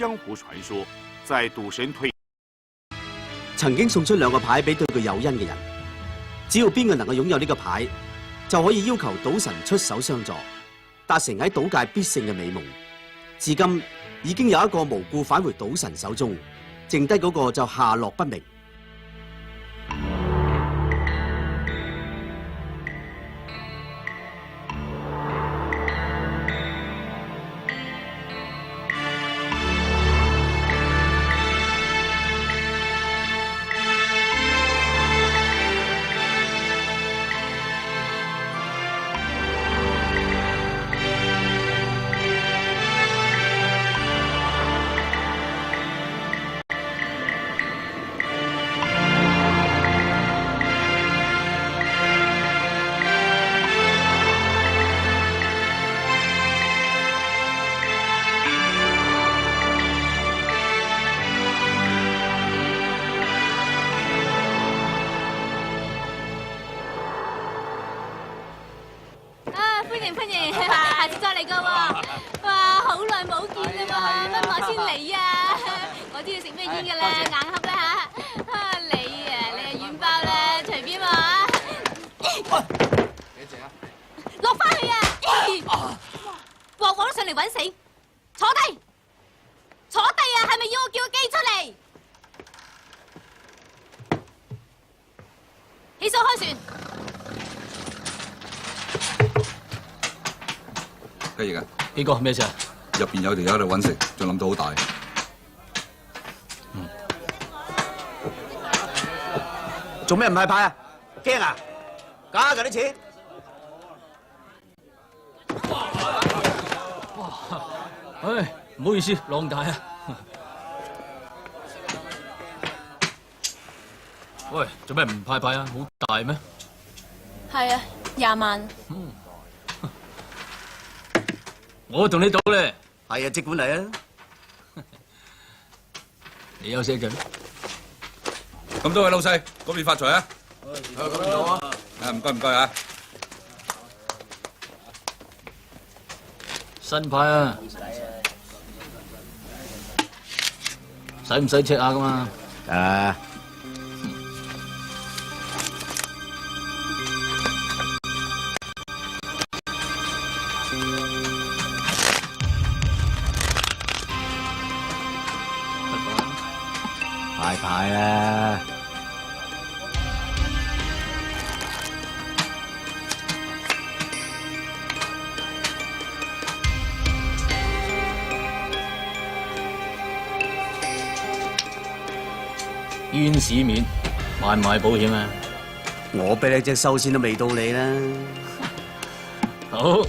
江湖傳說，在賭神退。曾經送出2個牌俾對佢有恩嘅人，只要邊個能夠擁有呢個牌，就可以要求賭神出手相助，達成喺賭界必勝嘅美夢。至今已經有一個無故返回賭神手中，剩低嗰個就下落不明。歡迎，下次再嚟噶喎！哇，好耐冇見啦喎，乜我先嚟啊？我知要食咩煙噶啦，硬盒啦嚇！你軟包啦，隨便喎。幾隻啊？落翻去啊！鑊鑊都上嚟揾死，坐低，坐低啊！係咪要我叫個機出嚟？起手開船。雞翼啊！邊個咩事啊？入邊有條友喺度揾食，仲諗到好大。做咩唔派牌啊？驚啊？假㗎啲錢！唉，唔好意思，浪大啊！喂，做咩唔派牌啊？好大咩？係啊，20萬。我同你賭咧。係啊，即管嚟啊！你休息一陣。咁多位老細，嗰邊發財啊！咁樣啊！唔該唔該啊！新牌啊！使唔使 check 下噶嘛？派牌啊！冤市面買唔買保險啊？我俾你隻收線都未到你啦！好。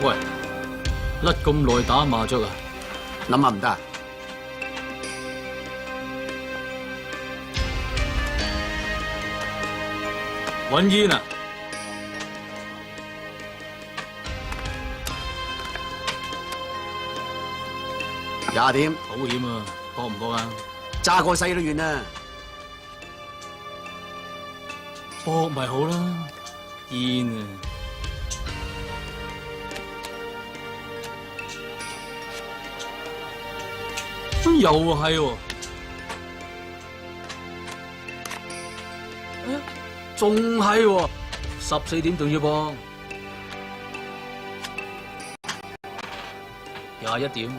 喂，甩咁耐打麻雀啊？諗下唔得啊？搵煙啊？20點。保險啊，搏唔搏啊？揸個細都遠啦。搏咪好啦，煙啊！又係喎，仲係喎，14點仲要噃，21點，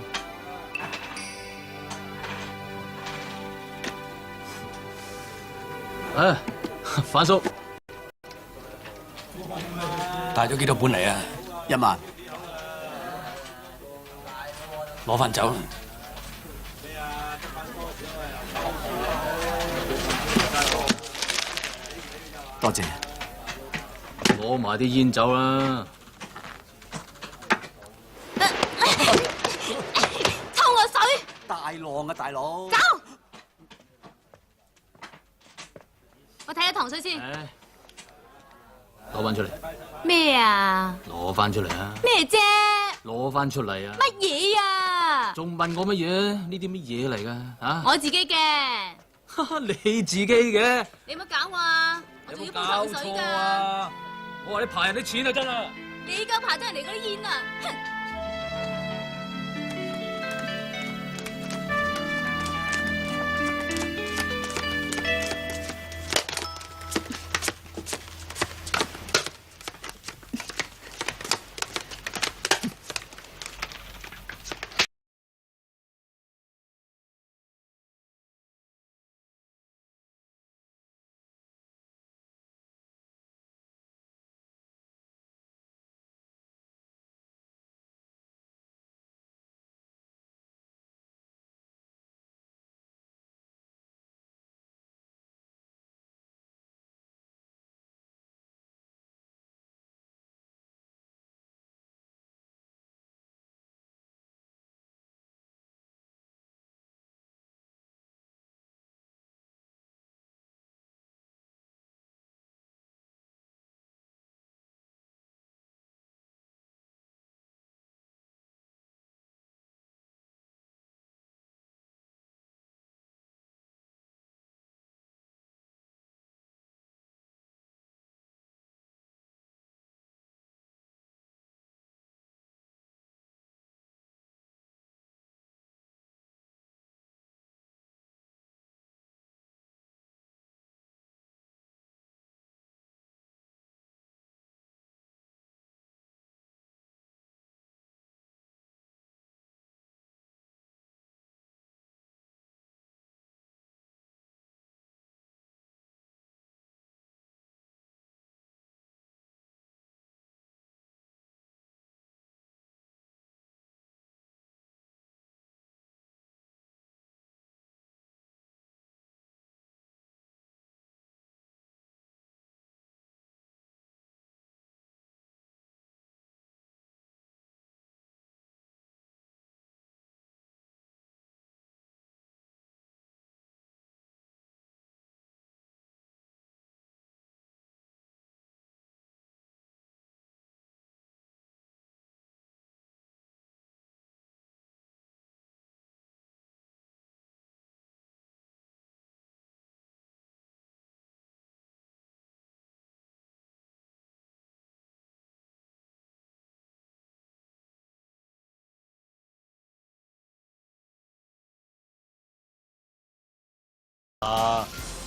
反叔帶咗幾多本嚟啊？1萬，攞翻走。多謝。攞埋啲煙走啦。抽我水！大浪啊，大佬！走！我睇下糖水先。攞翻出嚟。咩啊？攞翻出嚟啊！咩啫？攞翻出嚟啊！乜嘢啊？仲問我乜嘢？呢啲乜嘢嚟㗎？啊！我自己嘅。你自己嘅，你冇搞我啊！我仲要煲糖水㗎。啊！我話你排人啲錢啊，真啊！你夠排得人哋嗰啲煙啊！哼！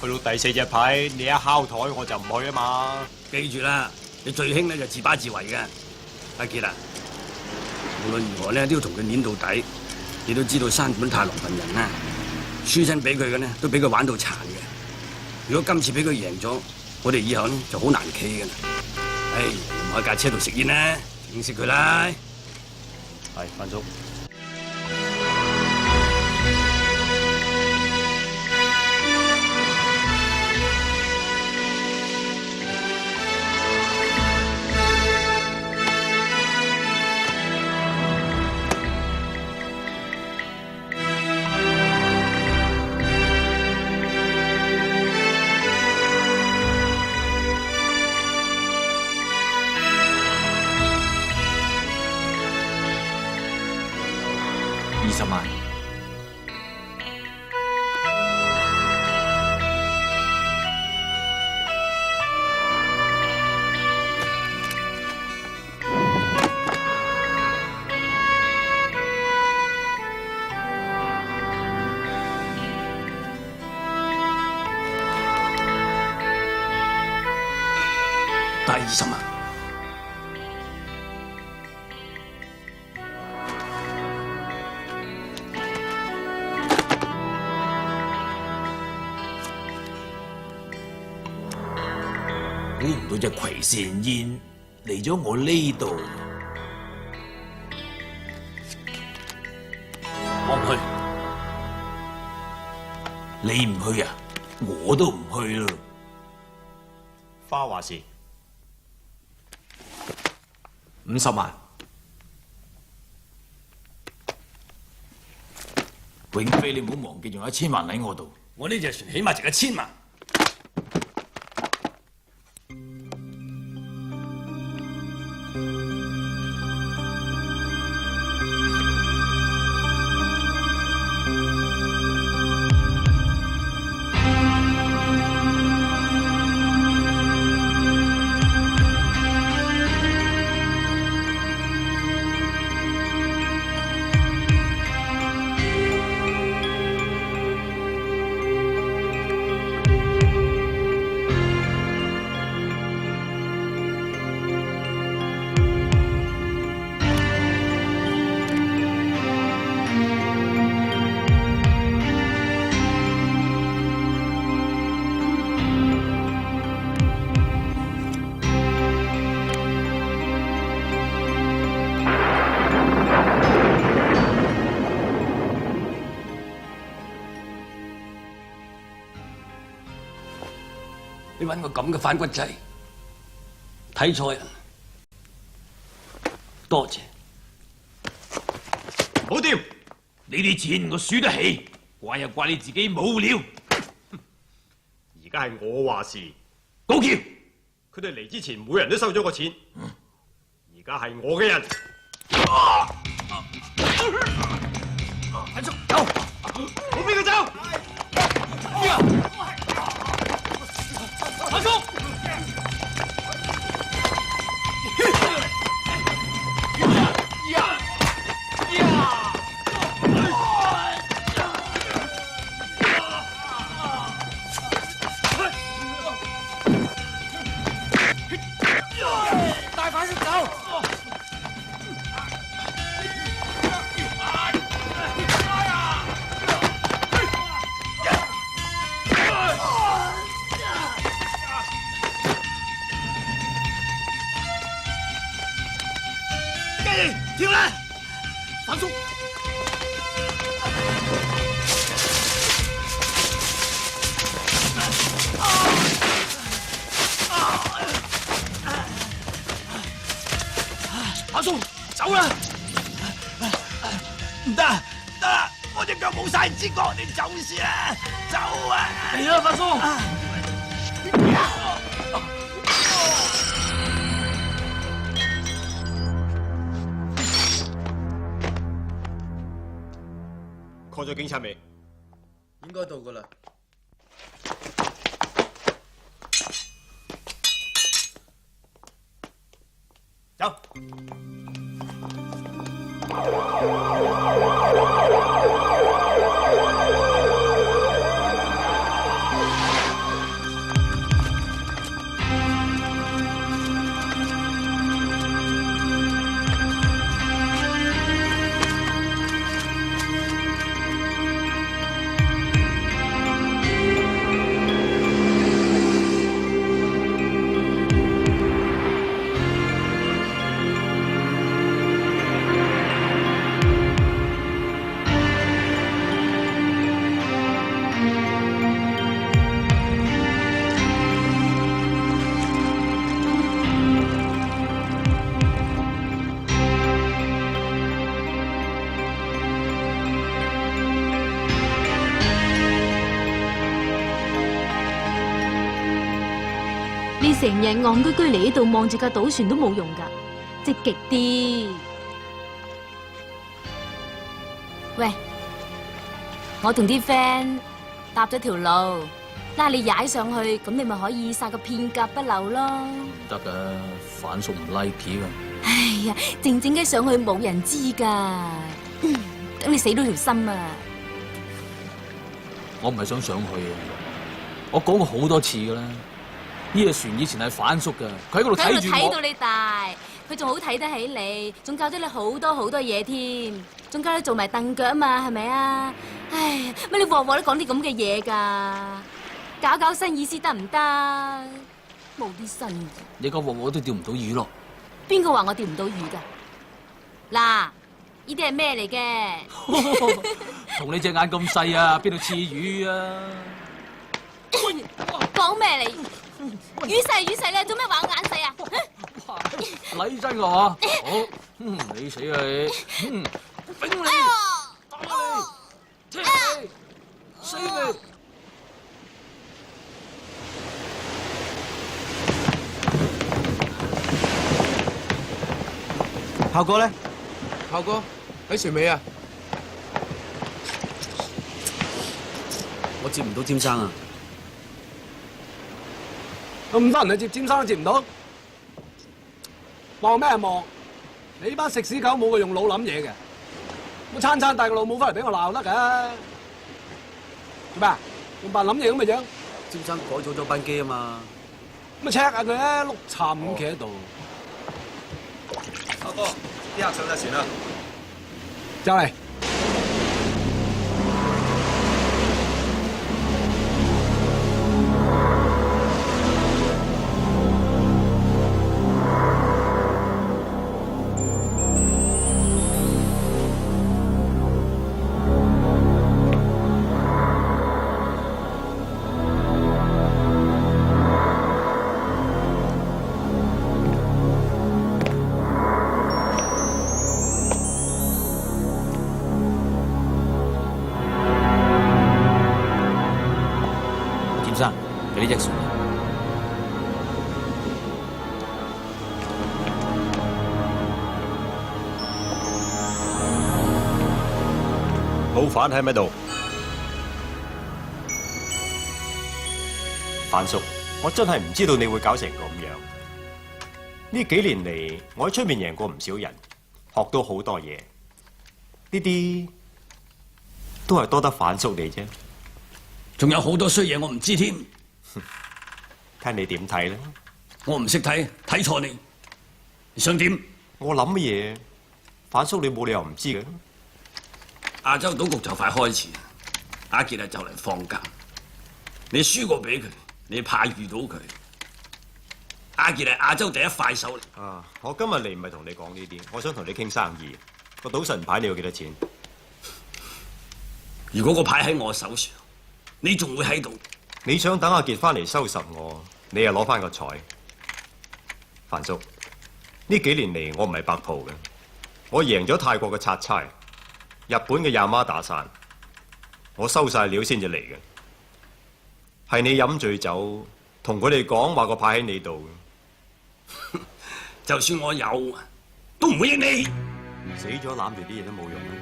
去到第4隻牌，你一敲台我就唔去啊嘛。記住啦，你最興咧就自把自為嘅。阿傑啊，無論如何咧都要同佢攣到底。你都知道山本太郎份人啦，輸親俾佢嘅咧都俾佢玩到殘嘅。如果今次俾佢贏咗，我哋以後咧就好難企嘅啦。唉，唔喺架車度食煙啦，整熄佢啦。係，班叔。20萬。第20萬。估唔到隻葵扇煙嚟咗我呢度，我唔去。你唔去啊？我都唔去咯。花話事50萬，永飛你唔好忘記，仲有1000萬喺我度。我呢隻船起碼值1000萬。你揾個咁嘅反骨仔，睇錯人。多謝。好掂，你啲錢我輸得起，怪又怪你自己冇料。而家係我話事。高橋，佢哋嚟之前，每人都收咗個錢。而家係我嘅人。快速走！冇俾佢走。快速！大快速走！跳啦！反速！反速！走啦！唔得，得，我隻腳冇晒知覺，你走先啦，走啊！嚟啦，反速！call 咗警察未？應該到噶啦。走。你成日戇居居嚟呢度望住架賭船都冇用噶，積極啲。喂，我同啲 friend 搭咗條路，拉你踩上去，咁你咪可以殺個片甲不留咯。唔得噶，反叔唔 like 噶。哎呀，靜靜嘅上去冇人知噶，等你死到條心啊！我唔係想上去啊，我講過好多次噶啦。呢隻船以前係反叔噶，佢喺嗰度睇住我。睇到你大，佢仲好睇得起你，仲教咗你好多好多嘢添，仲教你做埋凳腳啊嘛，係咪啊？唉，乜你鑊鑊都講啲咁嘅嘢噶？搞搞新意思得唔得？冇啲新。你個鑊鑊都釣唔到魚咯？邊個話我釣唔到魚噶？嗱，呢啲係咩嚟嘅？同你隻眼咁細啊，邊度似魚啊？講咩嚟？魚細咧，做咩話我眼細啊？禮真㗎嗬？好，你死啊你！揈你，打你，踢你，死你！炮哥咧？炮哥喺船尾啊！我接唔到詹生啊！咁多人去接詹生都接唔到，望咩望？你班食屎狗冇個用腦諗嘢嘅，我餐餐帶個老母翻嚟俾我鬧得㗎。做咩啊？用扮諗嘢咁嘅樣？詹生改咗班機啊嘛，咁咪 check 下佢咧，碌杉咁企喺度。阿哥，啲客上晒船啦。就嚟。俾呢隻船。老闆喺咪度？范叔，我真係唔知道你會搞成咁樣。呢幾年嚟，我喺出面贏過唔少人，學到好多嘢。呢啲都係多得范叔你啫。仲有好多衰嘢我唔知添。睇你點睇啦。我唔識睇，睇錯你。你想點？我諗乜嘢？范叔你冇理由唔知嘅。亞洲賭局就快開始，阿傑啊就嚟放假。你輸過俾佢，你怕遇到佢。阿傑係亞洲第一快手嚟。啊！我今日嚟唔係同你講呢啲，我想同你傾生意。個賭神牌你要幾多錢？如果個牌喺我手上，你仲會喺度？你想等阿傑翻嚟收拾我，你又攞翻個彩。范叔，呢幾年嚟我唔係白蒲嘅，我贏咗泰國嘅拆差，日本嘅亞媽打散，我收晒料先至嚟嘅。係你飲醉酒，同佢哋講話個牌喺你度。就算我有，都唔會益你。死咗攬住啲嘢都冇用啦，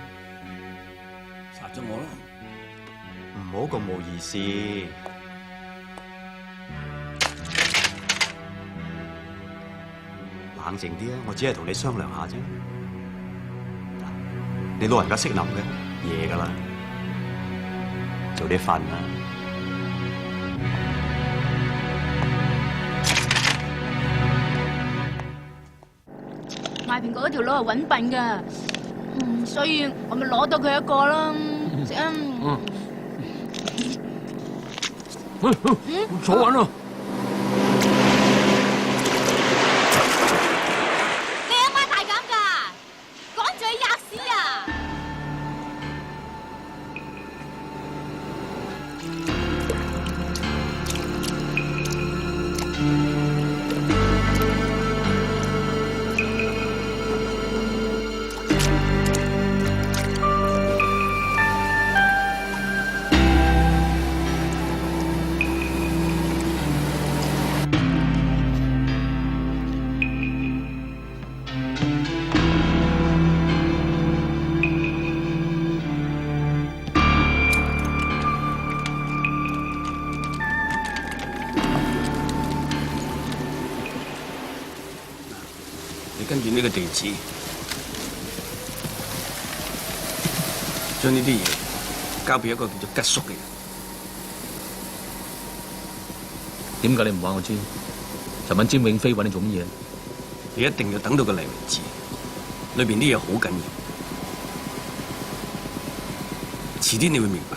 殺咗我啦！唔好咁冇意思。冷靜啲啊！我只係同你商量下啫。你老人家識諗嘅，夜噶啦，早啲瞓啦。賣蘋果嗰條佬係揾笨噶，所以我咪攞到佢一個咯。坐穩啊！你阿媽大減噶，趕住去吔屎啊！跟住呢個地址，將呢啲嘢交俾一個叫做吉叔嘅人。點解你唔話我知？尋晚詹永飛揾你做乜嘢？你一定要等到佢嚟為止，裏邊啲嘢好緊要，遲啲你會明白。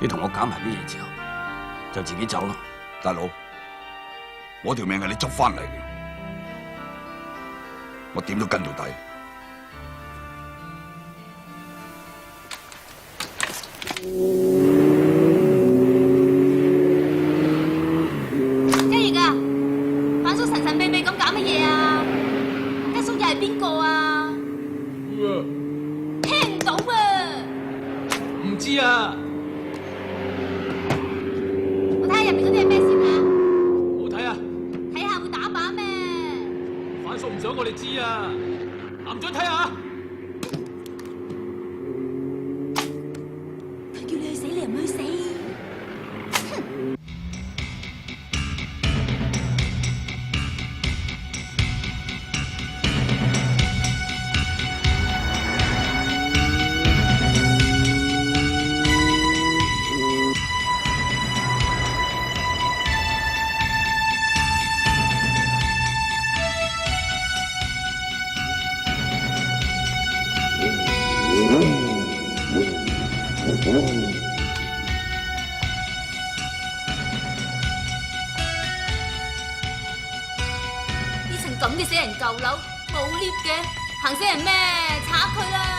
你同我搞埋啲嘢之後，就自己走啦。大佬，我條命係你執翻嚟嘅，我點都跟到底。一月啊，范叔神神秘秘咁搞乜嘢啊？吉叔又係邊個啊？聽唔到啊！唔知啊。入面嗰啲係咩事啊？好睇啊！睇下會打靶咩？范叔唔想我哋知啊！男仔睇下。佢叫你去死，你又唔去死。呢層咁嘅死人舊樓冇 lift 嘅，行死人咩？拆佢啦！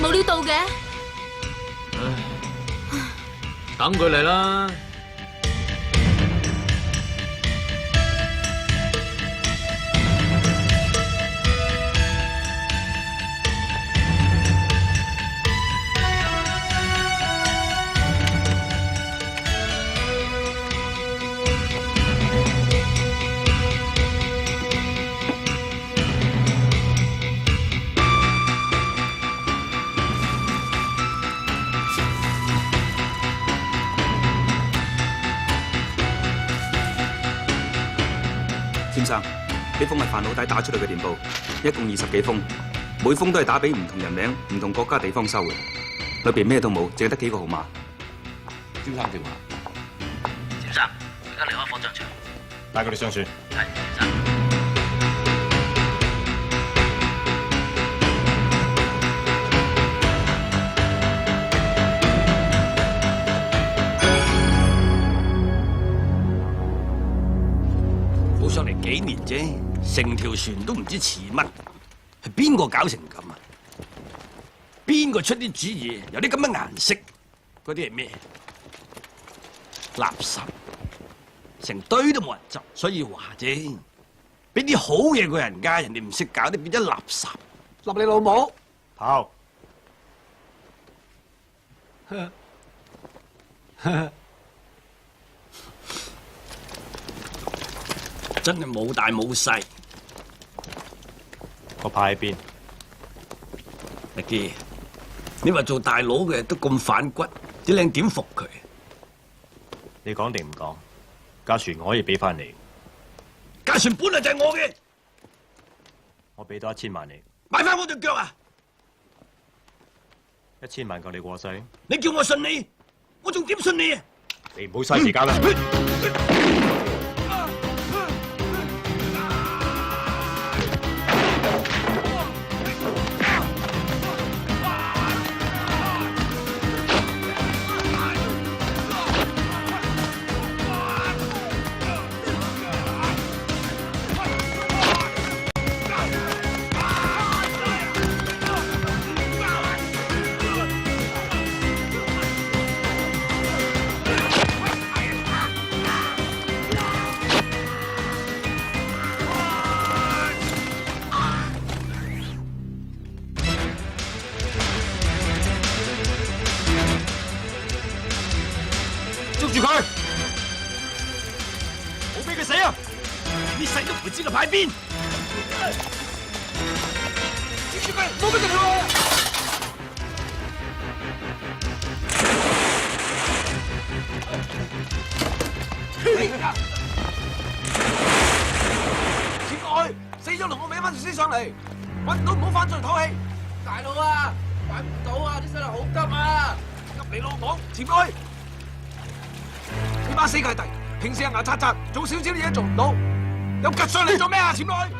冇料到嘅。等佢嚟啦。先生，呢封係范老弟打出嚟嘅電報，一共20幾封，每封都係打俾唔同人名、唔同國家地方收嘅，裏邊咩都冇，淨係得幾個號碼。先生電話。先生，而家離開火葬場，帶佢哋上船。係，先生。上嚟幾年啫，成條船都唔知似乜，係邊個搞成咁啊？邊個出啲主意？有啲咁嘅顏色，嗰啲係咩？垃圾，成堆都冇人執，所以話啫。俾啲好嘢個人家，人哋唔識搞，啲變咗垃圾。立你老母！跑！真係冇大冇細。個牌喺邊？力基，你話做大佬嘅都咁反骨，啲靚點服佢？你講定唔講？架船我可以俾翻你。架船本來就係我嘅，我俾多1000萬你。買翻我對腳啊！1000萬夠你過世？你叫我信你，我仲點信你啊？你唔好嘥時間啦！住佢，冇俾佢死啊！呢世都唔會知個牌邊。捉住佢，冇俾佢跳！切開，死咗同我孭翻條屍上嚟，揾唔到唔好翻出嚟唞氣。大佬啊，揾唔到啊，啲身好急啊！急你老母，前開！呢班死契弟，平時牙刷刷，做少少啲嘢做唔到，有吉上嚟做咩啊？潛落去！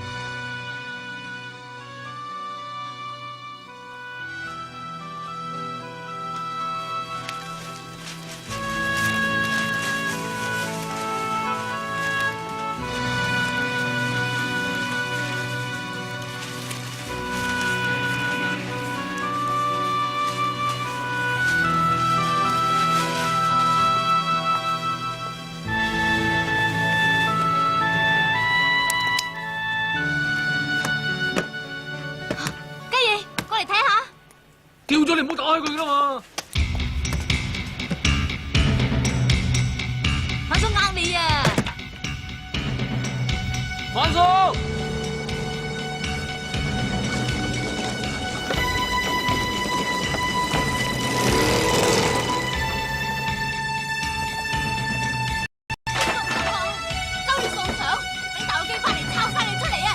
叫咗你唔好打開佢啦嘛！反叔呃你啊！反叔，收你送上，俾大陸機翻嚟抄晒你出嚟啊！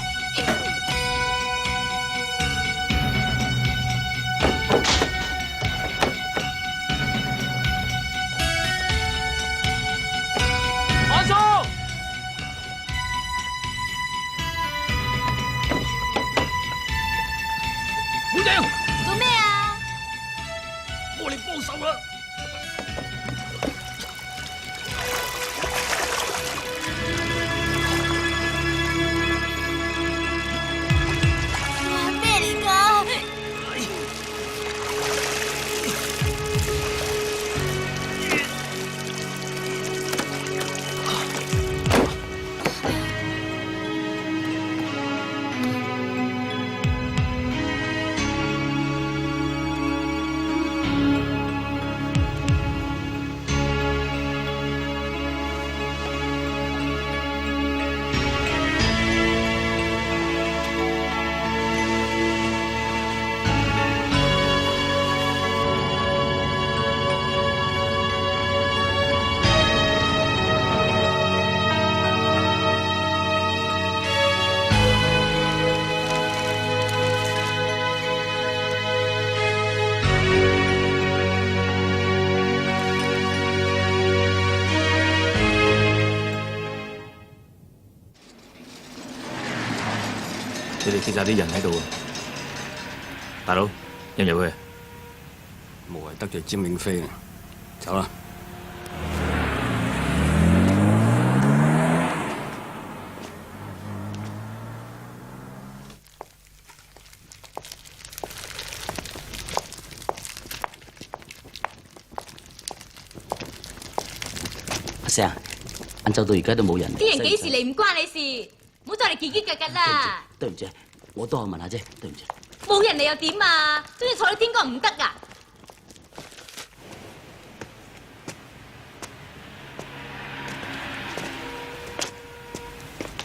你哋結晒啲人喺度啊！大佬，入唔入去？無謂得罪詹永飛，走啦！阿 Sir，晏晝到而家都冇人。啲人幾時嚟唔關你事，唔好再嚟嘰嘰格格啦。對唔住，我都係問下啫，對唔住。冇人嚟又點啊？中意坐你天光唔得噶。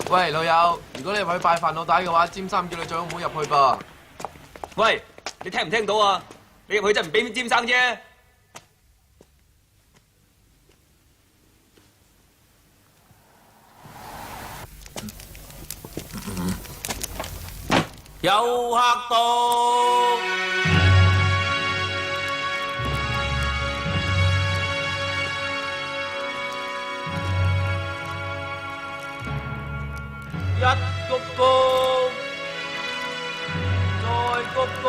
喂，老友，如果你去拜飯老大嘅話，詹生叫你最好唔好入去噃。喂，你聽唔聽到啊？你入去就唔俾詹生啫。有客到，一鞠躬，再鞠躬，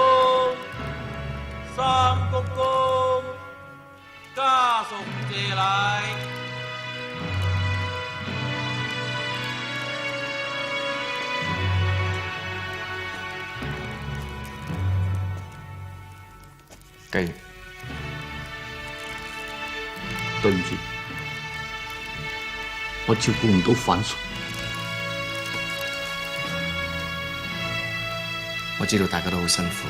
三鞠躬，家屬謝禮。雞，對唔住，我照顧唔到范叔。我知道大家都好辛苦。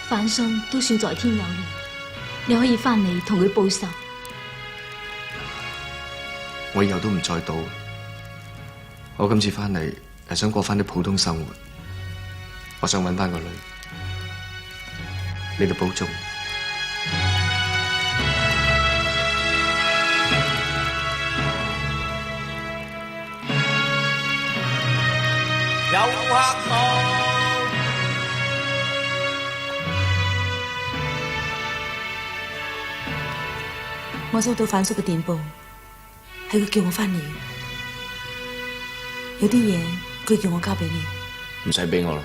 范信都算在天有靈，你可以翻嚟同佢報仇。我以後都唔再賭。我今次翻嚟係想過翻啲普通生活。我想搵翻個女。你哋保重。有客到，我收到范叔嘅電報，係佢叫我翻嚟。有啲嘢佢叫我交俾你。唔使俾我啦。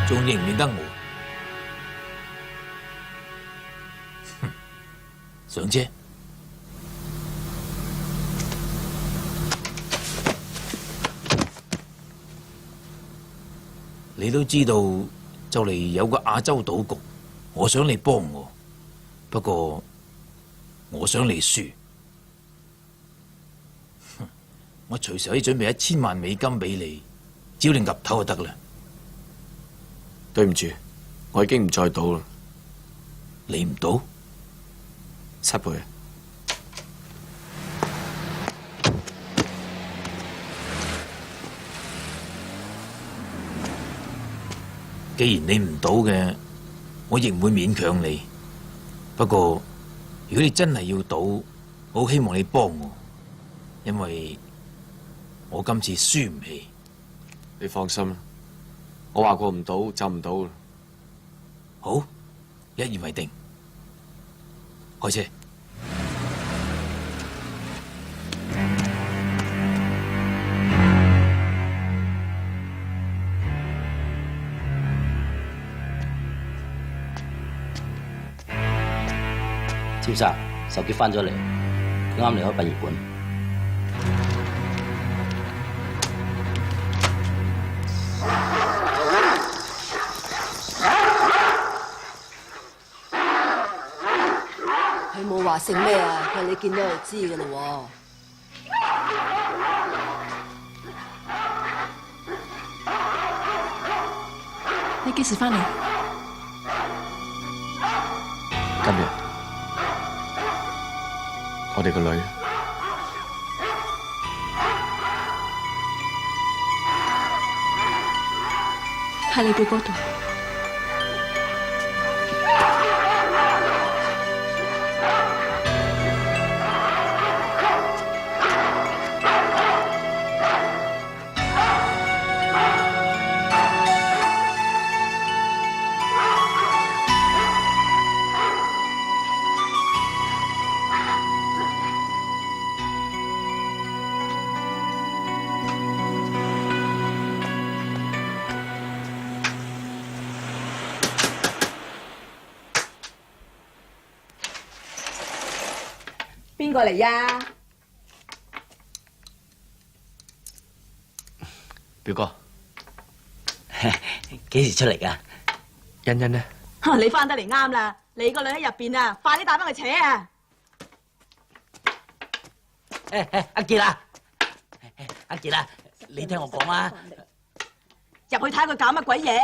仲認唔認得我？上車。你都知道就嚟有個亞洲賭局，我想你幫我，不過我想你輸。我隨時可以準備1000萬美金俾你，只要你岌頭就得啦。對唔住，我已經唔再賭啦。你唔賭？7倍。既然你唔賭嘅，我亦唔會勉強你。不過，如果你真係要賭，我好希望你幫我，因為我今次輸唔起。你放心啦。我話過唔賭就唔賭啦。好，一言為定。開車。詹生，手機翻咗嚟，啱離開殯儀館。佢冇話姓咩啊，佢你見到就知噶啦。你幾時翻嚟？今日，我哋個女喺你哋嗰度。個嚟呀？表哥，幾時出嚟㗎？欣欣呢？你翻得嚟啱啦！你個女喺入邊啊，快啲帶翻佢扯啊！阿傑啊，阿傑啊，你聽我講啊，入去睇下佢搞乜鬼嘢！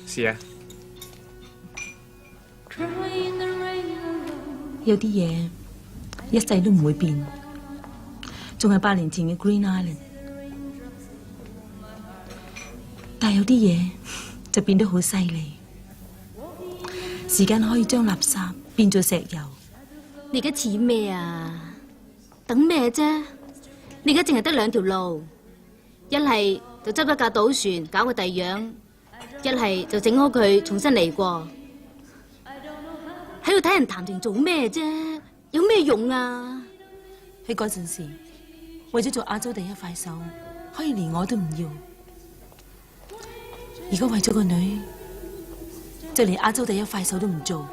試啊！有啲嘢一世都唔會變，仲係8年前嘅 Green Island。但係有啲嘢就變得好犀利。時間可以將垃圾變做石油，你而家似咩啊？等咩啫？你而家淨係得兩條路，一係就執一架賭船搞個第樣，一係就整好佢重新嚟過。喺度睇人談情做咩啫？有咩用啊？喺嗰陣時，為咗做亞洲第一快手，可以連我都唔要。如果為咗個女，就連亞洲第一快手都唔做。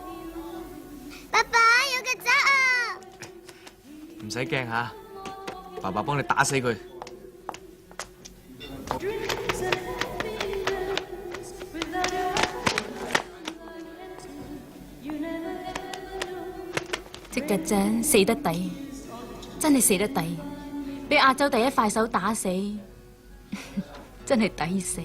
爸爸有曱甴啊！唔使驚吓，爸爸幫你打死佢。隻曱甴死得抵，真係死得抵，俾亞洲第一快手打死，真係抵死。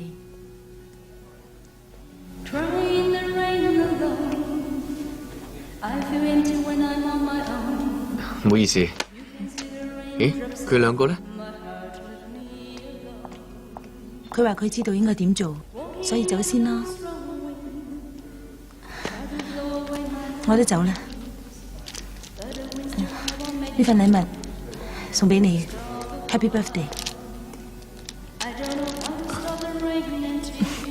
唔好意思。咦，佢兩個咧？佢話佢知道應該點做，所以走先啦。我都走啦。呢份禮物送俾你 ，Happy Birthday。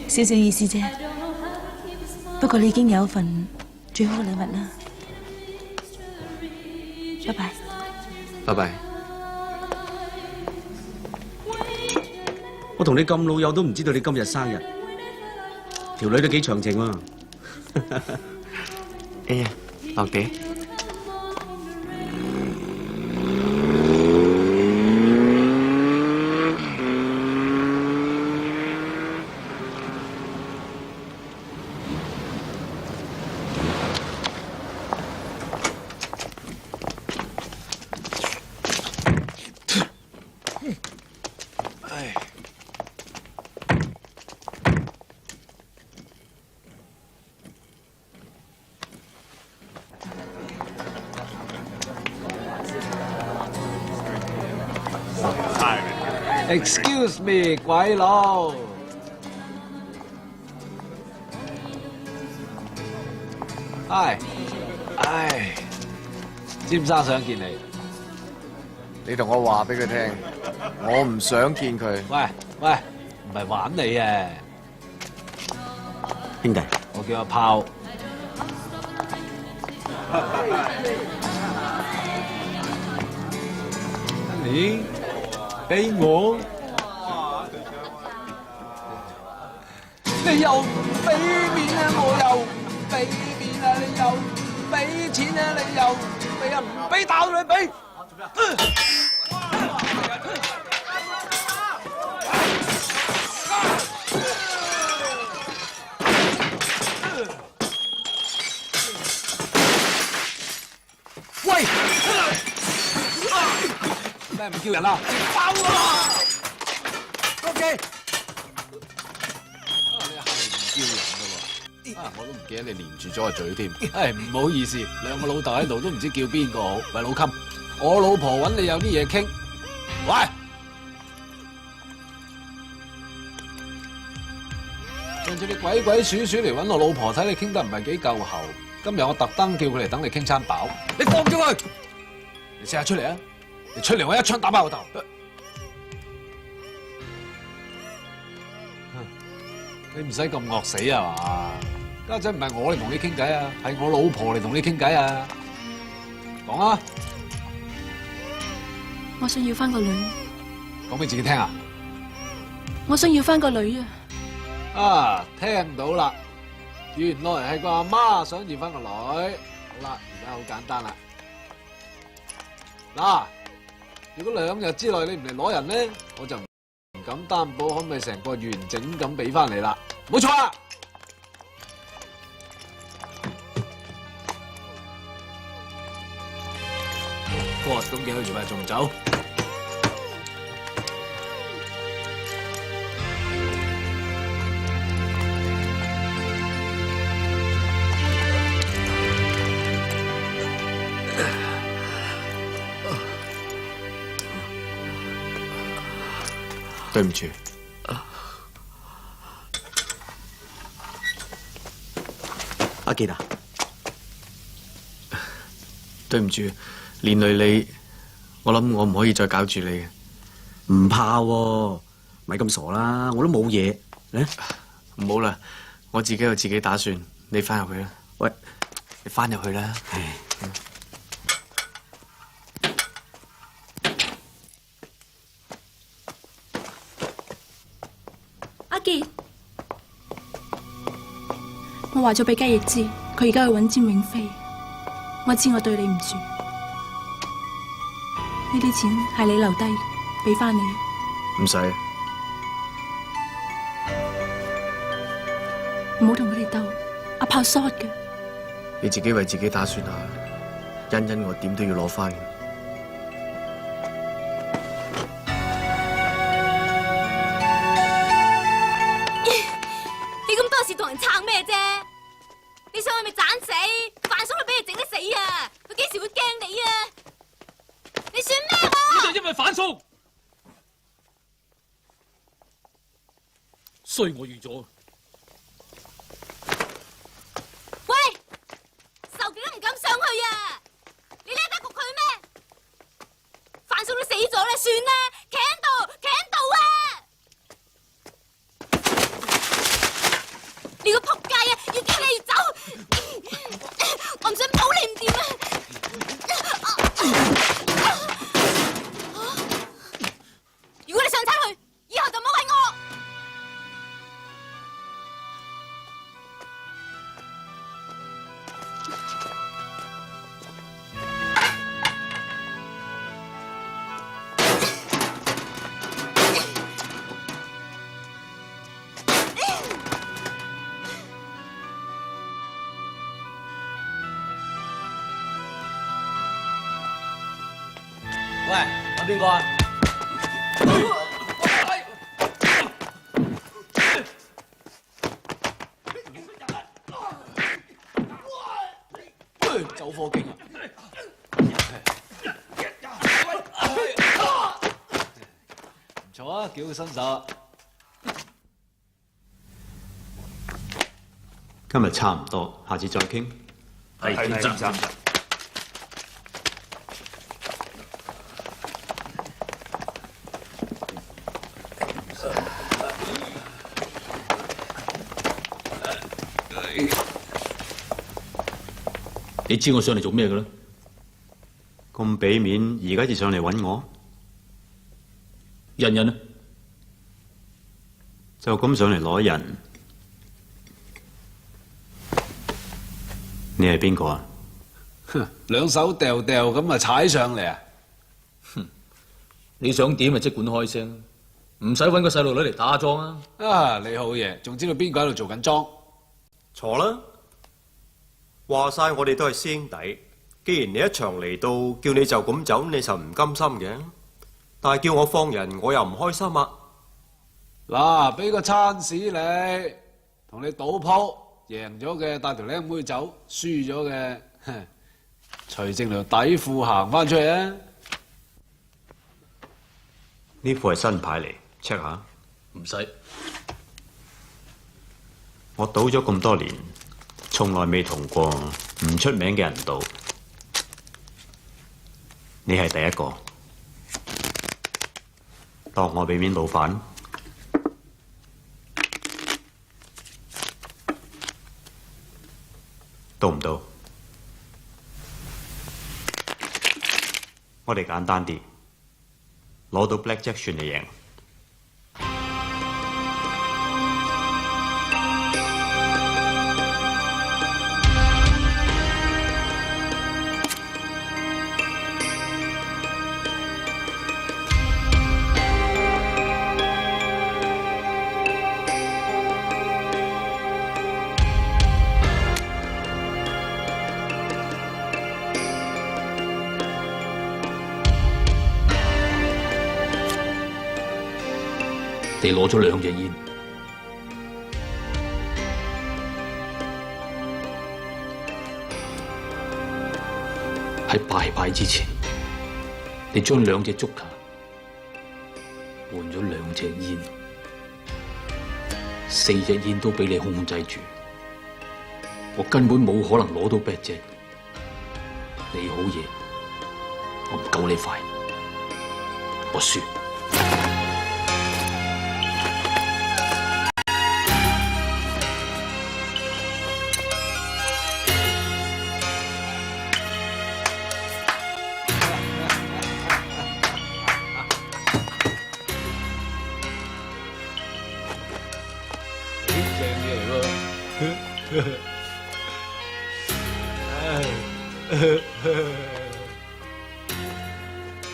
少少意思啫，不過你已經有一份最好嘅禮物啦。拜拜。拜拜。我同你咁老友都唔知道你今日生日，條女都幾長情喎。哎呀，落地。Excuse me， 鬼佬。唉，詹生想見你。你同我話俾佢聽，我唔想見佢。喂，唔係玩你啊，兄弟，我叫阿炮。你俾我，你又唔俾面啊，我又唔俾面啊，你又唔俾錢啊，你又唔俾啊，唔俾打到你俾。喂！咩唔叫人啊？爆啊 ！OK。你係唔叫人㗎喎？我都唔記得你連住咗個嘴添。唉，唔好意思，兩個老豆喺度都唔知叫邊個好。喂，老襟，我老婆揾你有啲嘢傾。喂！上次你鬼鬼祟祟嚟揾我老婆，睇你傾得唔係幾夠喉。今日我特登叫佢嚟等你傾餐飽。你放咗佢！你試下出嚟啊！你出嚟，我一槍打爆個頭。你唔使咁惡死啊嘛！家陣唔係我嚟同你傾偈啊，係我老婆嚟同你傾偈啊！講啊！我想要翻個女。講俾自己聽啊！我想要翻個女啊！啊，聽到啦！原來係個阿媽想要翻個女。好啦，而家好簡單啦。嗱，如果2日之內你唔嚟攞人咧，我就唔敢擔保可唔可以成個完整咁俾翻你啦。冇錯啊！哇，咁幾去做咩？仲唔走？對唔住，阿傑啊，對唔住，連累你，我諗我唔可以再搞住你嘅。唔怕喎，咪咁傻啦，我都冇嘢。唔好啦，我自己有自己打算，你翻入去啦。喂，你翻入去啦。阿傑，我話咗俾雞翼知，佢而家去揾詹永飛。我知我對你唔住，呢啲錢係你留低，俾翻你。唔使，唔好同佢哋鬥，阿炮 short 嘅。你自己為自己打算下，欣欣我點都要攞翻。你咁多事同人撐咩啫？你想佢咪斬死？范叔都俾你整得死啊！佢幾時會驚你啊？你算咩喎？呢就因為反叔，衰我預咗。喂，受極都唔敢上去啊！你叻得過佢咩？范叔都死咗啦，算啦，企喺度，企喺度啊！你個仆街啊！要叫你走，我唔想保你唔掂啊！如果你想親去，以後就唔好揾我。喂，揾邊個啊？走火警啊！唔錯啊，幾好身手。今日差唔多，下次再傾。係，先生。你知我上嚟做咩嘅啦？咁俾面，而家就上嚟揾我？欣欣呢？就咁上嚟攞人？你係邊個啊？兩手掉掉咁啊，踩上嚟啊！你想點啊？即管開聲，唔使揾個細路女嚟打樁啊！啊，你好嘢，仲知道邊個喺度做緊樁？錯啦！話晒我哋都係師兄弟，既然你一場嚟到，叫你就咁走，你就唔甘心嘅。但係叫我放人，我又唔開心啊！嗱，俾個餐屎你，同你賭鋪，贏咗嘅帶條靚妹走，輸咗嘅，除正條底褲行翻出去啊！呢副係新牌嚟 ，check 下。唔使。我賭咗咁多年，從來未同過唔出名嘅人賭，你係第一個。當我俾面老闆，到唔到？我哋簡單啲，攞到 Blackjack 算你贏。你攞咗2隻煙，喺拜拜之前，你將2隻竹卡換咗2隻煙，4隻煙都俾你控制住，我根本冇可能攞到 Blackjack。你好嘢，我唔夠你快，我輸。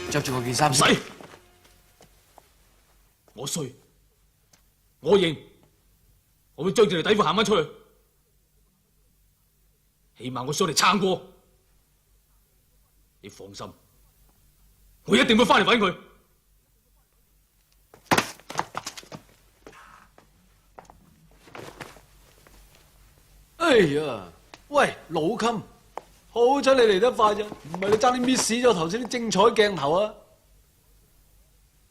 着住我件衫唔使，我衰，我認，我會着住條底褲行翻出去，起碼我想你撐過。你放心，我一定會翻嚟揾佢。哎呀，喂，老襟，好彩你嚟得快啫，唔係你爭啲 miss 咗頭先啲精彩鏡頭啊！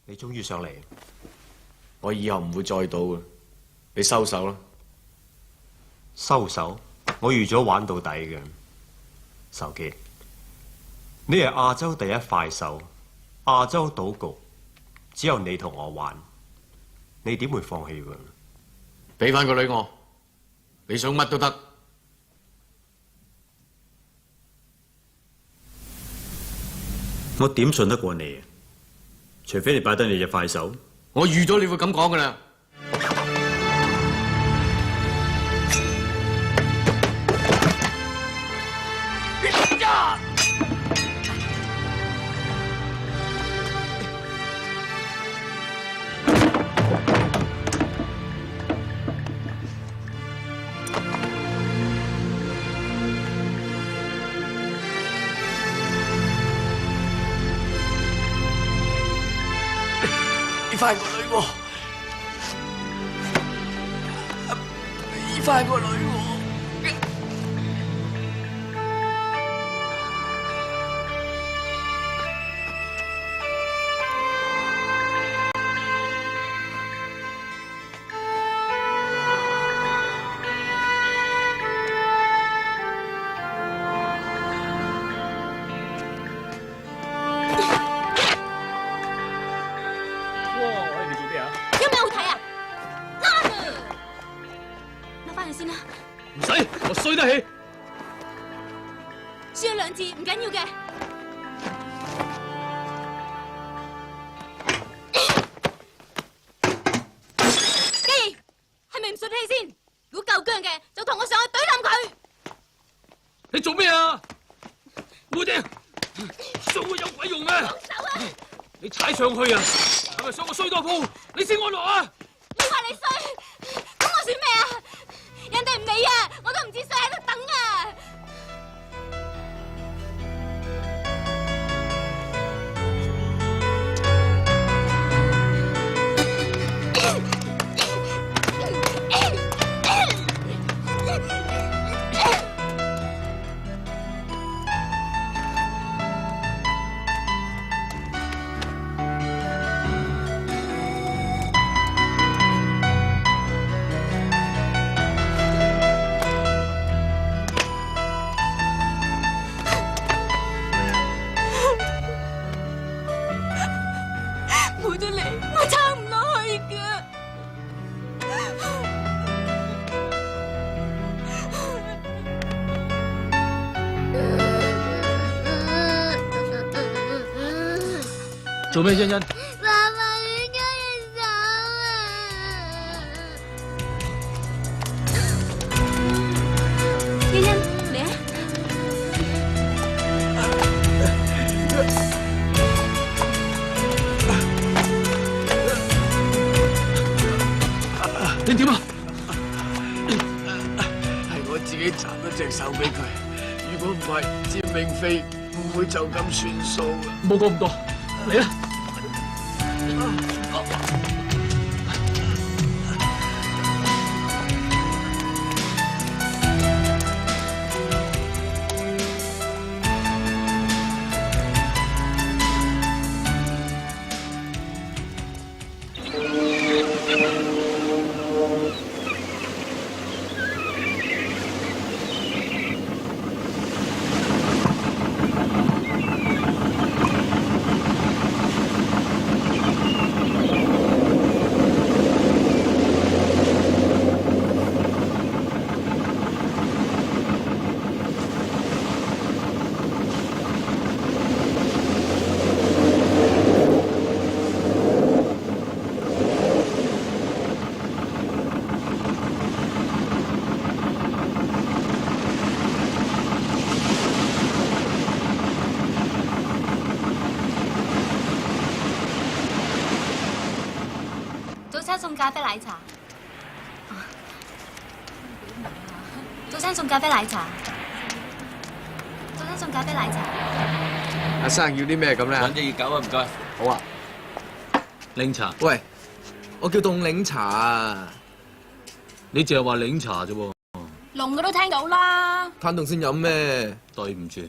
你終於上嚟，我以後唔會再賭嘅，你收手啦。收手？我預咗玩到底嘅，仇傑，你係亞洲第一快手，亞洲賭局只有你同我玩，你點會放棄㗎？俾翻個女我，你想乜都得。我點信得過你？除非你擺低你隻快手。我預咗你會咁講㗎啦。俾翻個女我，俾翻個女我。唔使，我衰得起。輸咗2次唔緊要嘅。基兒，係咪唔順氣先？如果夠薑嘅，就同我上去懟冧佢。你做咩啊？妹姐，上會有鬼用咩？放手啊！你踩上去啊，係咪想我衰多鋪？你先安樂啊！你話你衰，咁我算咩啊？人哋唔理啊，我都唔知衰喺度等啊！冇咗你，我撐唔落去㗎。做咩，欣欣？爸爸亂咗隻手啊！欣欣，嚟啊！你點啊？係我自己斬咗隻手俾佢，如果唔係，詹永飛唔會就咁算數嘅。冇講咁多，嚟啦！咖啡奶茶。早餐送咖啡奶茶。早餐送咖啡奶茶。阿生要啲咩咁咧？揾隻熱狗啊，唔該。好啊。檸茶。喂，我叫凍檸茶啊。你淨係話檸茶啫喎。聾嘅都聽到啦。攤凍先飲咩？對唔住。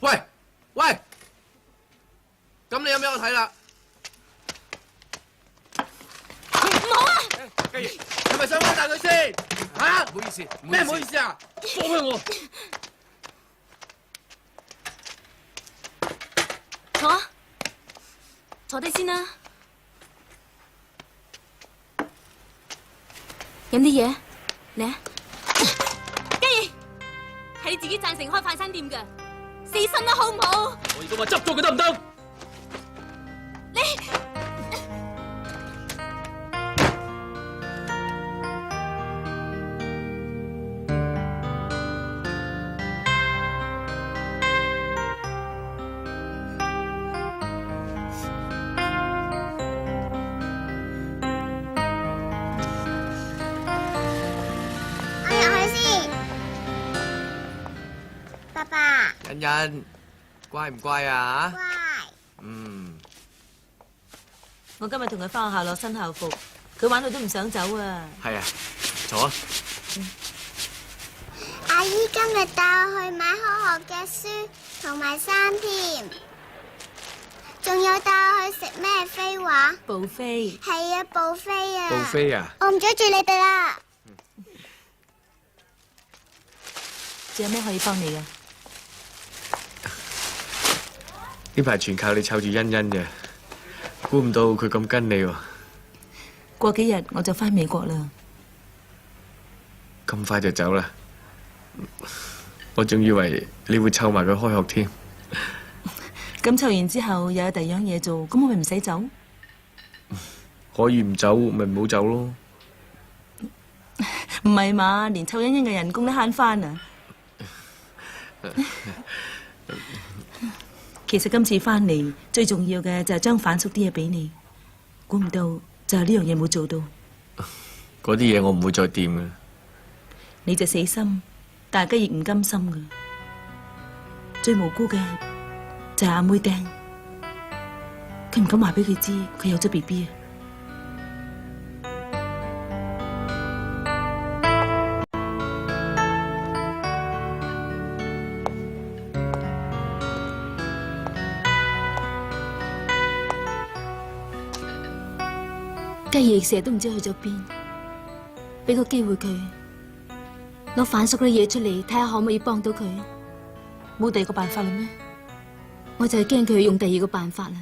喂喂，咁你有咩我睇啦？唔好啊！雞翼，係咪想搵大佢先？嚇？唔好意思，咩唔好意思啊？放開我！坐啊，坐低先啦。飲啲嘢，嚟啊！雞翼，係你自己贊成開快餐店㗎，死心啦好唔好？我而家話執咗佢得唔得？你欣欣，乖唔乖啊？乖。嗯。我今日同佢翻學校攞新校服，佢玩到都唔想走啊。係啊，坐啊。阿姨今日帶我去買開學嘅書同埋衫添，仲有帶我去食咩飛話？布飛。係啊，布飛啊。布飛啊？我唔阻住你哋啦。仲有咩可以幫你啊？呢排全靠你湊住欣欣嘅，估唔到佢咁跟你喎。過幾日我就翻美國啦。咁快就走啦？我仲以為你會湊埋佢開學添。咁湊完之後又有第二樣嘢做，咁我咪唔使走？可以唔走咪唔好走咯。唔係嘛，連湊欣欣嘅人工都慳翻啊！其實今次翻嚟最重要嘅就係將反叔啲嘢俾你，估唔到就係呢樣嘢冇做到。嗰啲嘢我唔會再掂嘅。你就死心，但係雞翼唔甘心噶。最無辜嘅就係阿妹釘，佢唔敢話俾佢知佢有咗 BB 啊。雞翼成日都唔知去咗邊，俾個機會佢攞反叔嗰啲嘢出嚟，睇下可唔可以幫到佢。冇第二個辦法啦咩？我就係驚佢用第二個辦法啦。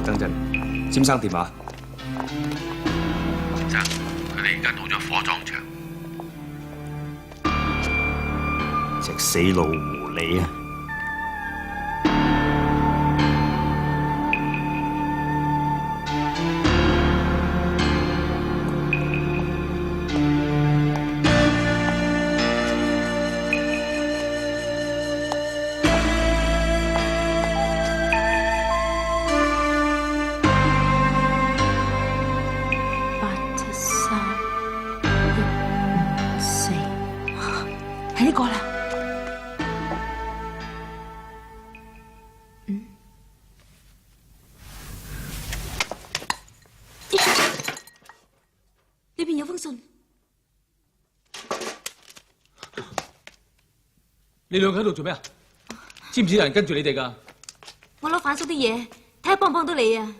等陣，詹生電話。生，佢哋而家到咗火葬場。隻死老狐狸啊！係呢個啦。封信。你兩個喺度做咩啊？知唔知有人跟住你哋㗎？我攞反叔啲嘢，睇下幫唔幫到你啊！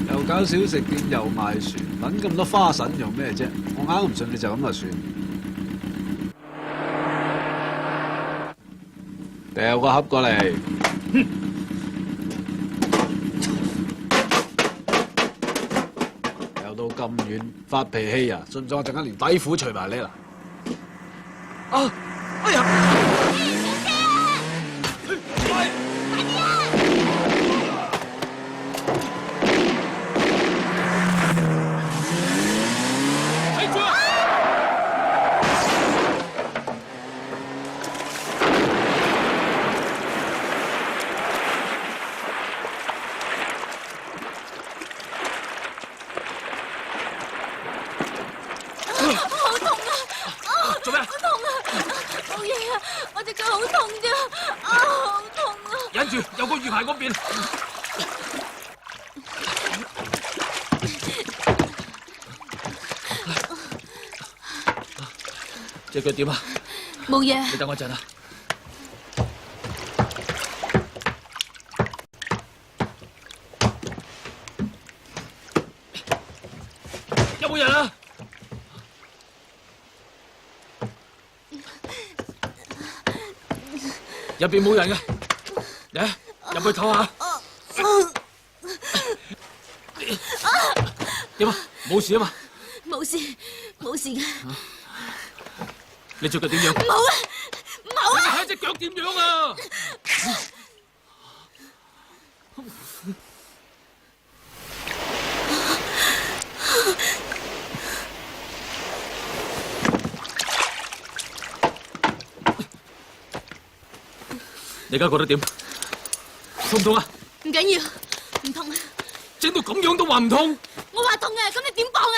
又搞小食店，又賣船，揾咁多花神用咩啫？我硬唔信你就咁就算。掉個盒過嚟。掉到咁遠，發脾氣啊！信唔信我陣間連底褲除埋你啦？啊！哎呀！有個魚排嗰邊，隻腳點啊？冇嘢。你等我一陣啊！有冇人啊？入邊冇人嘅。嚟，入去唞下。點啊？冇事啊嘛？冇事，冇事嘅。你隻腳點樣？冇啊，冇啊！你睇隻腳點樣啊？你而家覺得點？痛唔痛啊？唔緊要，唔痛啊！整到咁樣都話唔痛？我話痛啊，咁你點幫啊？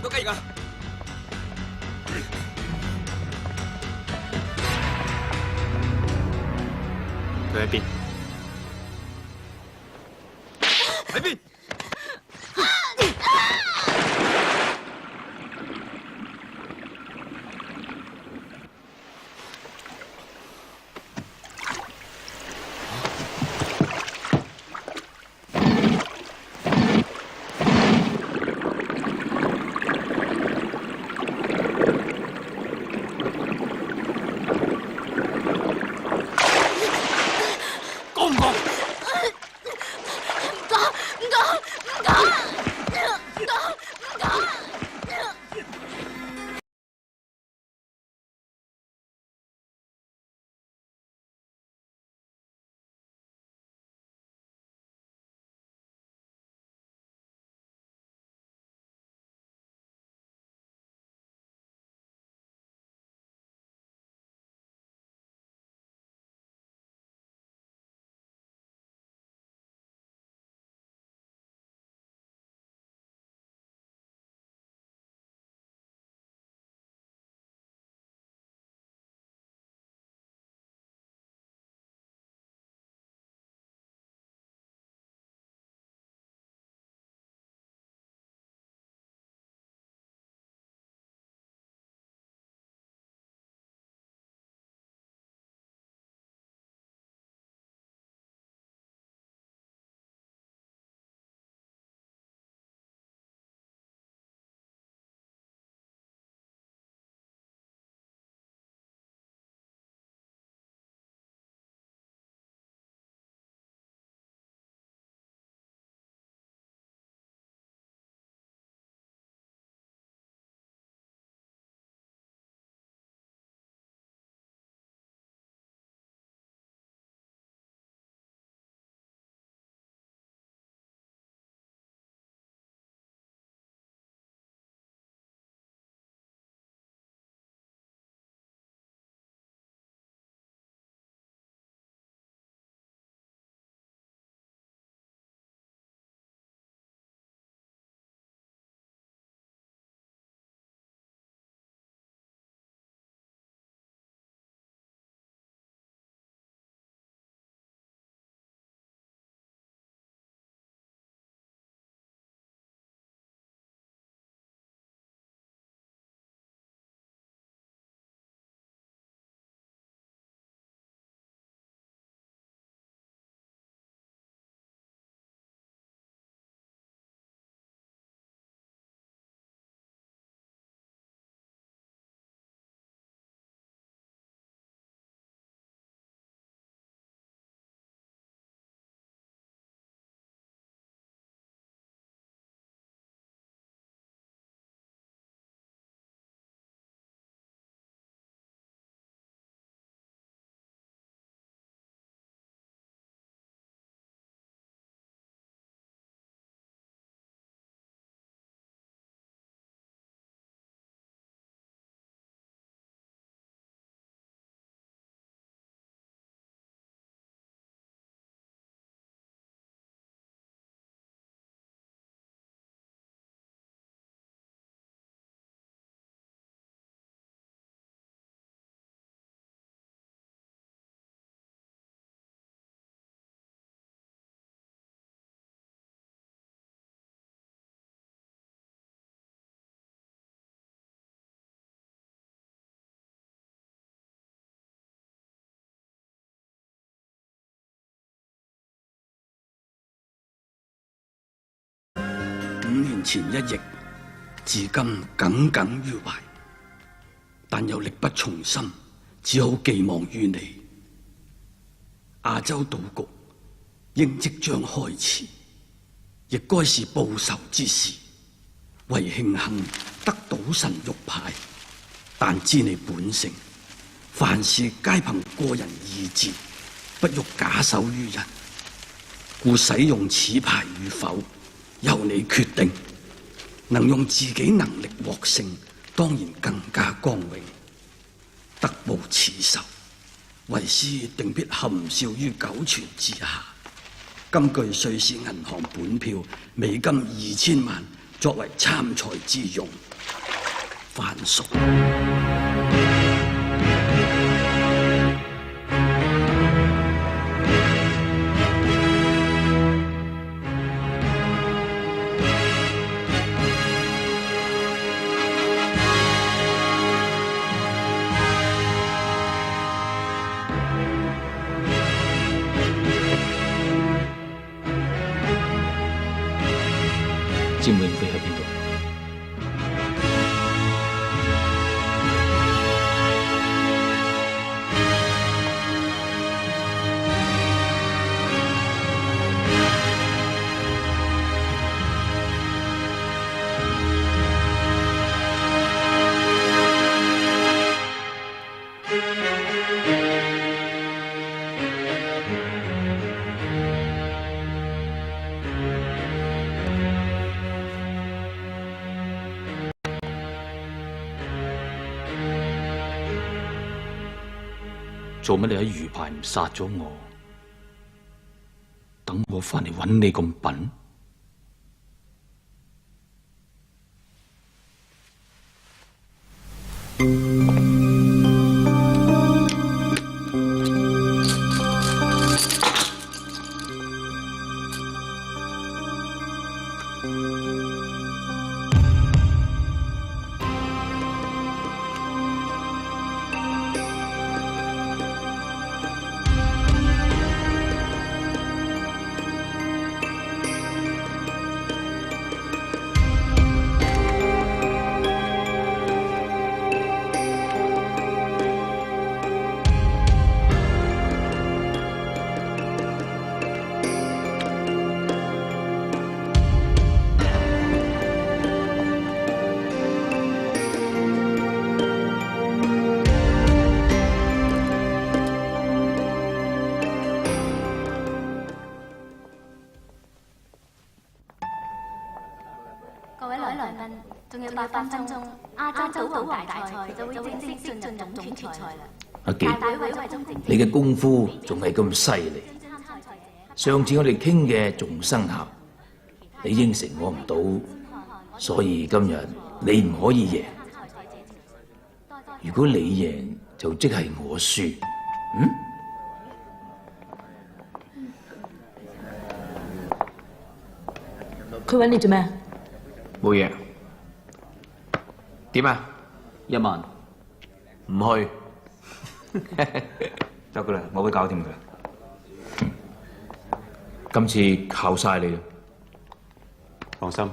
到雞翼啊！佢喺邊？喺邊？5年前一役，至今耿耿於懷，但又力不從心，只好寄望於你。亞洲賭局應即將開始，亦該是報仇之時。為慶幸得賭神玉牌，但知你本性，凡事皆憑個人意志，不欲假手於人，故使用此牌與否，由你決定。能用自己能力獲勝，當然更加光榮。得報此仇，為師定必含笑於九泉之下。今據瑞士銀行本票美金2000萬，作為參賽之用。番叔。詹永飛喺邊度？做乜你喺魚排唔殺咗我？等我翻嚟揾你咁笨？各位來賓，仲有8分鐘，亞洲賭王大賽就會正式進入總決賽啦。阿傑，你嘅功夫仲係咁犀利。上次我哋傾嘅仲生效，你應承我唔到，所以今日你唔可以贏。如果你贏，就即係我輸。佢揾你做咩？冇嘢。點啊？1萬。唔去。得噶啦，我會搞掂佢。今次靠晒你啦。放心。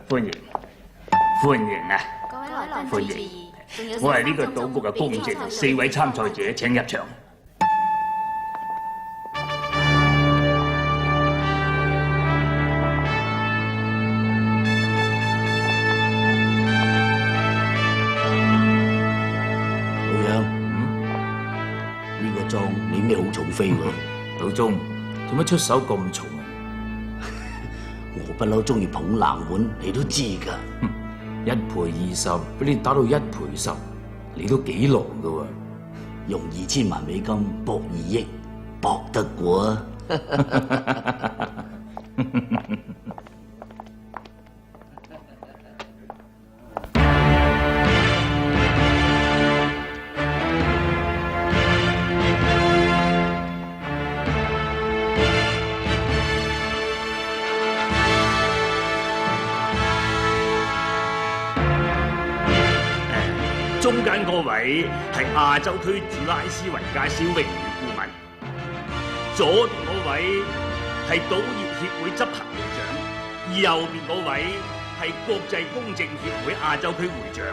歡迎啊！歡迎！我係呢個賭局嘅公證，4位參賽者請入場。你咩好重飛喎？老鐘，做乜出手咁重啊？我不嬲中意捧冷門，你都知㗎。1賠20，俾你打到1賠10，你都幾狼㗎喎？用2000萬美金搏2億，搏得過啊？中間嗰位係亞洲區主拉斯維加斯榮譽顧問，左邊嗰位係賭業協會執行會長，右邊嗰位係國際公證協會亞洲區會長。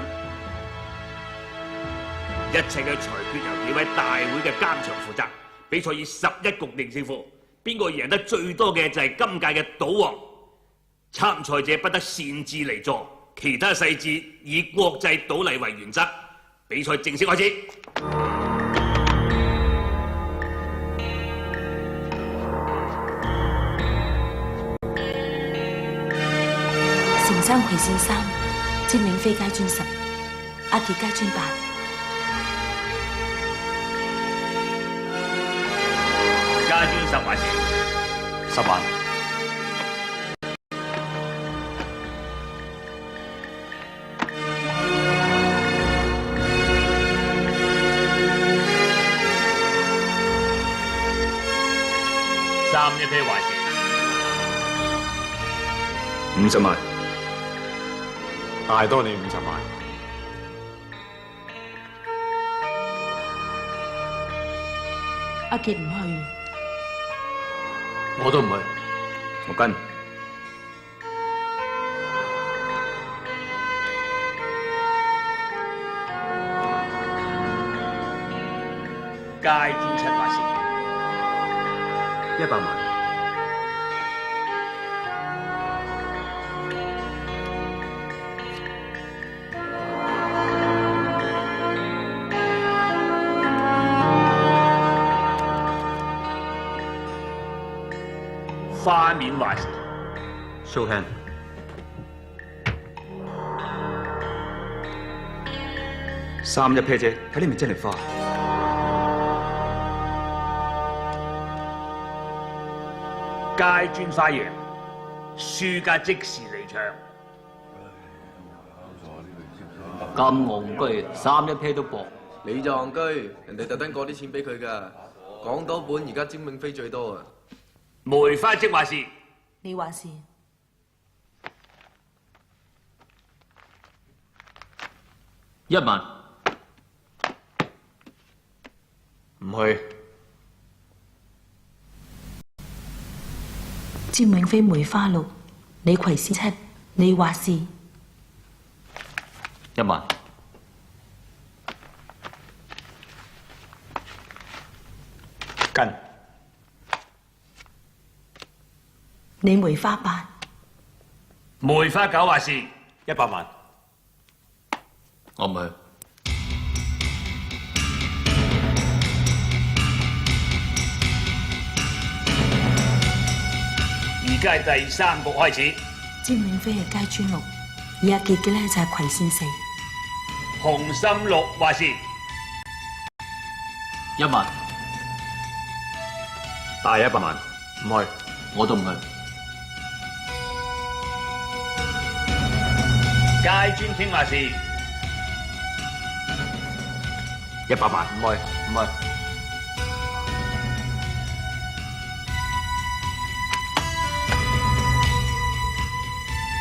一切嘅裁決由幾位大會嘅監場負責。比賽以11局定勝負，邊個贏得最多嘅就係今屆嘅賭王。參賽者不得擅自離座，其他細節以國際賭例為原則。比賽正式開始。成山葵線3，詹永飛階磚10，阿傑階磚8。階磚10還是10萬？ 50萬，大多你50萬。阿傑唔去，我都唔去。我跟。街磚7話事100萬。花面話事 show hand。3一 pair 啫，睇你咪真係花。街磚花贏，輸家即時離場。咁戇居，3一 pair 都搏。你就戇居，人哋特登過啲錢俾佢㗎。港島本而家詹永飛最多啊！梅花即話事，你話事。1萬，唔去。詹永飛梅花6，李葵仙7，你話事。1萬，跟。你梅花8，梅花9話事100萬，我唔去。而家係第3局開始。詹永飛係街磚6，而阿傑嘅咧就係葵仙4。紅心6話事1萬，大100萬，唔去。我都唔去。街磚傾話事100萬，唔去，唔去。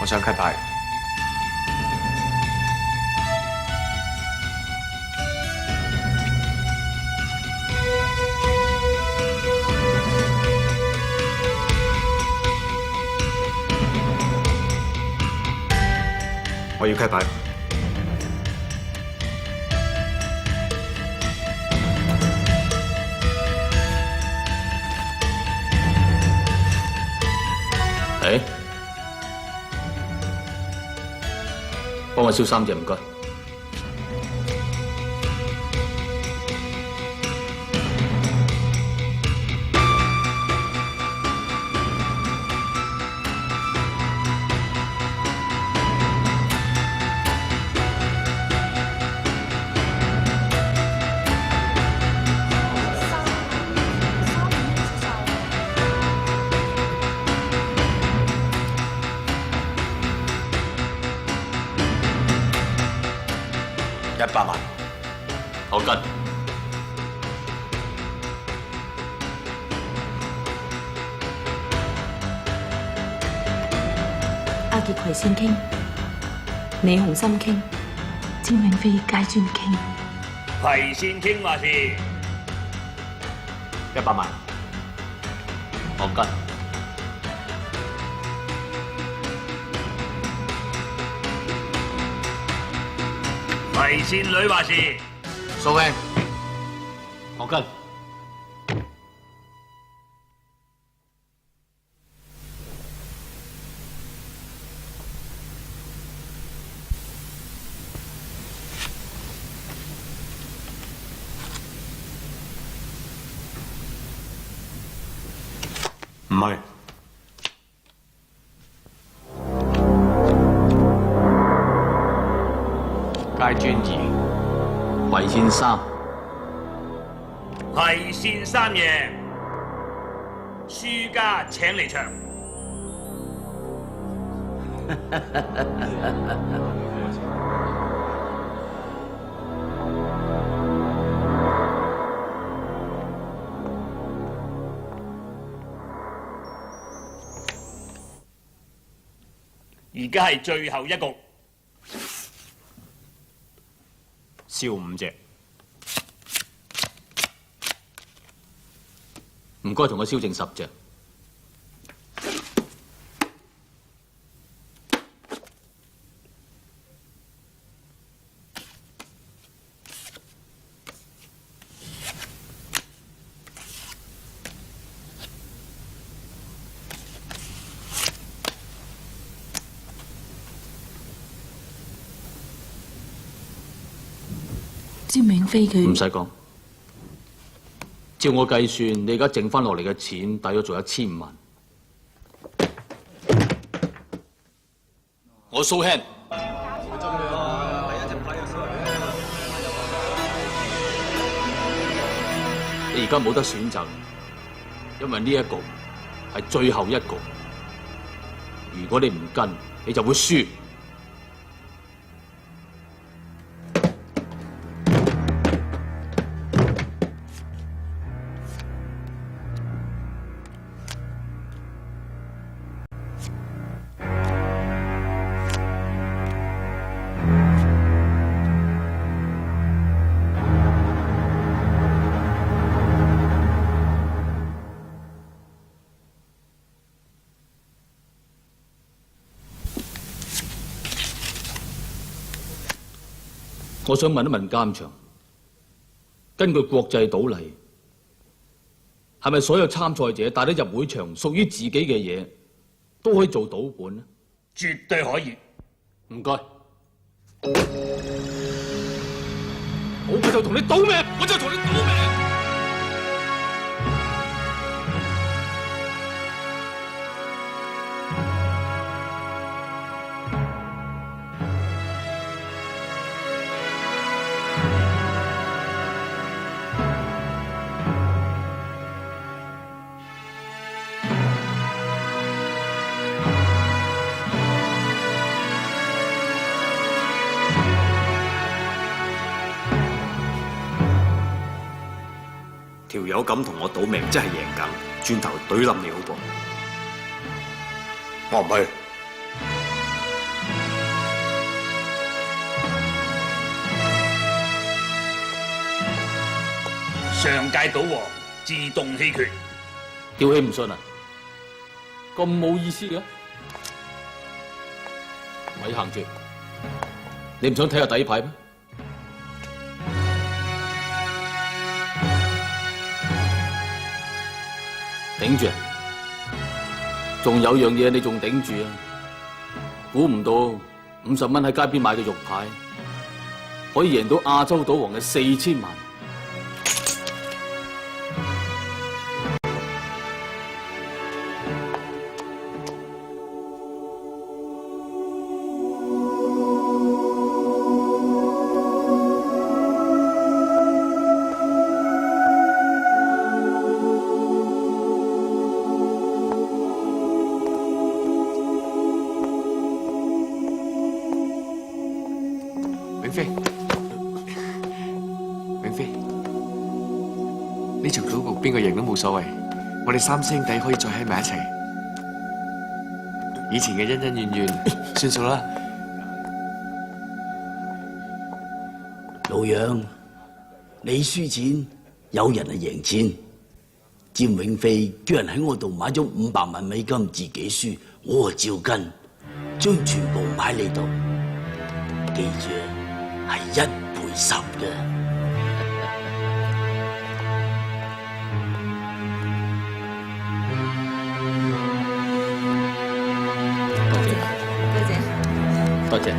我想 cut 牌。我要 cut 牌。誒，幫我燒3隻唔該。100萬，我跟。阿傑葵仙傾，你紅心傾，詹永飛街磚傾。葵仙傾話事100萬，我跟。葵仙女話事蘇兄，我跟。唔係。街磚2，葵仙3。葵仙3贏，輸家請離場。而家係最後一局，燒5隻。唔該，同我燒剩10隻。詹永飛佢唔使講，照我計算，你而家剩翻落嚟嘅錢大約仲有1000萬。我 show hand。你而家冇得選擇，因為呢一局係最後一局。如果你唔跟，你就會輸。我想問一問監場，根據國際賭例，係咪所有參賽者帶得入會場屬於自己嘅嘢都可以做賭本呢？絕對可以。唔該。我就同你賭命，我就同你賭命。條友咁同我賭命，真係贏梗，轉頭懟冧你好過。我唔係。上屆賭王自動棄權。吊起唔信啊？咁冇意思嘅？咪行住！你唔想睇下底牌咩？頂住！仲有樣嘢你仲頂住啊！估唔到50蚊喺街邊買嘅肉牌，可以贏到亞洲賭王嘅4000萬。呢場賭局邊個贏都冇所謂，我哋3兄弟可以再喺埋一齊。以前嘅恩恩怨怨算數啦。老楊，你輸錢，有人係贏錢。詹永飛叫人喺我度買咗500萬美金自己輸，我啊照跟，將全部買你度。記住係1賠10嘅。多謝。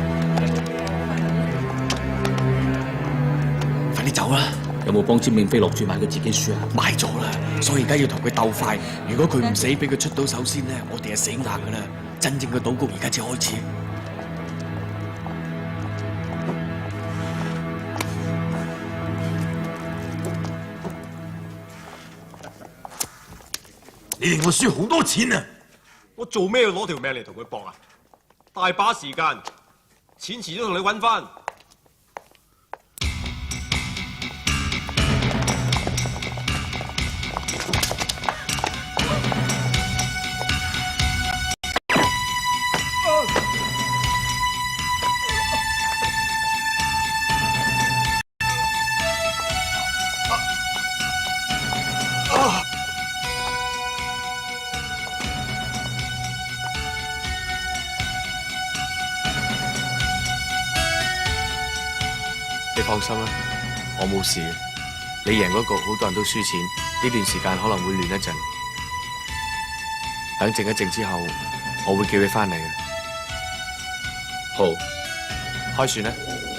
快啲走啦！有冇幫詹永飛落注買佢自己輸啊？買咗啦，所以而家要同佢鬥快。如果佢唔死，俾佢出到手先咧，我哋係死硬噶啦。真正嘅賭局而家先開始。你令我輸好多錢啊！我做咩要攞條命嚟同佢搏啊？大把時間，錢遲早同你揾翻。放心啦，我冇事嘅。你贏嗰局好多人都輸錢，呢段時間可能會亂一陣。等靜一靜之後，我會叫你翻嚟嘅。好，開船啦。